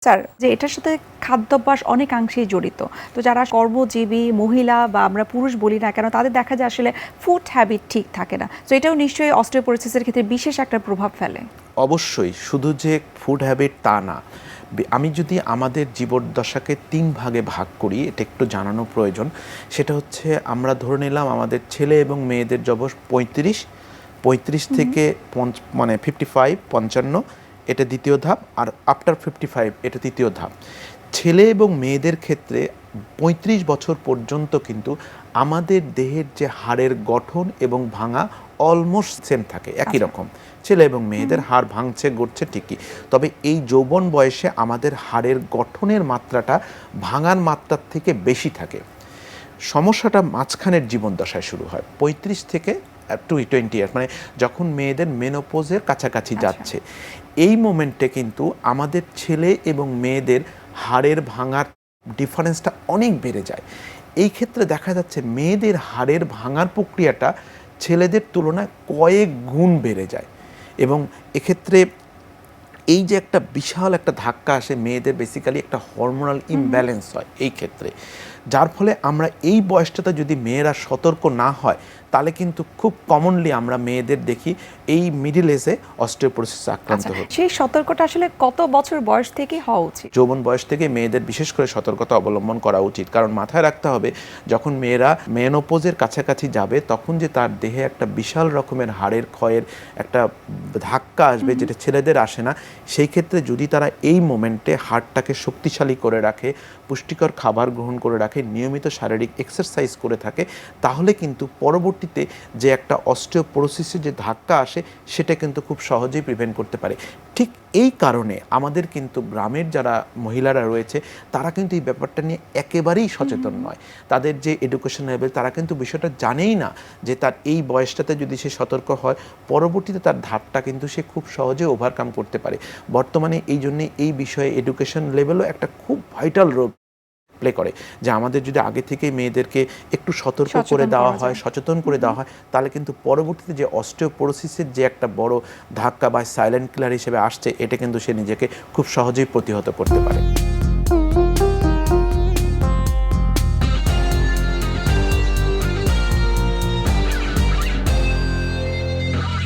Sir, যে এটার সাথে খাদ্যাভ্যাস অনেকাংশেই জড়িত। তো যারা কর্মজীবী মহিলা বা আমরা পুরুষ বলি না কেন, তাদের দেখা যায় আসলে ফুড হ্যাবিট ঠিক থাকে না। তো এটাও নিশ্চয়ই অস্টিওপোরোসিসের ক্ষেত্রে বিশেষ একটা প্রভাব ফেলে। অবশ্যই, শুধু যে ফুড হ্যাবিট তা না। আমি যদি আমাদের জীবদ্দশাকে ৩ ভাগে ভাগ করি, এটা একটু জানানো প্রয়োজন। সেটা হচ্ছে, আমরা ধরে নিলাম আমাদের ছেলে এবং মেয়েদের বয়স ৩৫ থেকে 55 এটা দ্বিতীয় ধাপ, আর আফটার 55 এটা তৃতীয় ধাপ। ছেলে এবং মেয়েদের ক্ষেত্রে ৩৫ বছর পর্যন্ত কিন্তু আমাদের দেহের যে হাড়ের গঠন এবং ভাঙা অলমোস্ট সেম থাকে, একই রকম। ছেলে এবং মেয়েদের হাড় ভাঙছে গড়ছে ঠিকই, তবে এই যৌবন বয়সে আমাদের হাড়ের গঠনের মাত্রাটা ভাঙার মাত্রার থেকে বেশি থাকে। সমস্যাটা মাঝখানের জীবন দশায় শুরু হয় ৩৫ থেকে 20 ইয়ার, মানে যখন মেয়েদের মেনোপোজের কাছাকাছি যাচ্ছে। এই মোমেন্টে কিন্তু আমাদের ছেলে এবং মেয়েদের হাড়ের ভাঙার ডিফারেন্সটা অনেক বেড়ে যায়। এই ক্ষেত্রে দেখা যাচ্ছে মেয়েদের হাড়ের ভাঙার প্রক্রিয়াটা ছেলেদের তুলনায় কয়েক গুণ বেড়ে যায়, এবং এক্ষেত্রে এই যে একটা বিশাল একটা ধাক্কা আসে, মেয়েদের বেসিক্যালি একটা হরমোনাল ইমব্যালেন্স হয় এই ক্ষেত্রে, যার ফলে আমরা এই বয়সটাতে যদি মেয়েরা সতর্ক না হয়, তাহলে কিন্তু খুব কমনলি আমরা মেয়েদের দেখি এই মিডিল এজে অস্টিওপোরোসিসে আক্রান্ত হচ্ছে। সেই সতর্কটা আসলে কত বছর বয়স থেকে হওয়া উচিত? যৌবন বয়স থেকে মেয়েদের বিশেষ করে সতর্কতা অবলম্বন করা উচিত, কারণ মাথায় রাখতে হবে, যখন মেয়েরা মেনোপোজের কাছাকাছি যাবে, তখন যে তার দেহে একটা বিশাল রকমের হাড়ের ক্ষয়ের একটা ধাক্কা আসবে, যেটা ছেলেদের আসে না। সেই ক্ষেত্রে যদি তারা এই মোমেন্টে হাড়টাকে শক্তিশালী করে রাখে, পুষ্টিকর খাবার গ্রহণ করে রাখে, নিয়মিত শারীরিক এক্সারসাইজ করে থাকে, তাহলে কিন্তু পরবর্তীতে যে একটা অস্টিওপোরোসিসের যে ধাক্কা আসে, সেটা কিন্তু খুব সহজেই প্রিভেন্ট করতে পারে। ঠিক এই কারণে আমাদের কিন্তু গ্রামের যারা মহিলারা রয়েছে, তারা কিন্তু এই ব্যাপারটা নিয়ে একেবারেই সচেতন নয়। তাদের যে এডুকেশন লেভেল, তারা কিন্তু বিষয়টা জানেই না যে তার এই বয়সটাতে যদি সে সতর্ক হয়, পরবর্তীতে তার ধাপটা কিন্তু সে খুব সহজে ওভারকাম করতে পারে। বর্তমানে এই জন্যে এই বিষয়ে এডুকেশন লেভেলও একটা খুব ভাইটাল রোল প্লে করে, যে আমাদের যদি আগে থেকে মেয়েদেরকে একটু সতর্ক করে দেওয়া হয়, সচেতন করে দেওয়া হয়, তাহলে কিন্তু পরবর্তীতে যে অস্টিওপোরোসিসের যে একটা বড় ধাক্কা বা সাইলেন্ট কিলার হিসেবে আসছে, এটা কিন্তু সে নিজেকে খুব সহজেই প্রতিহত করতে পারে।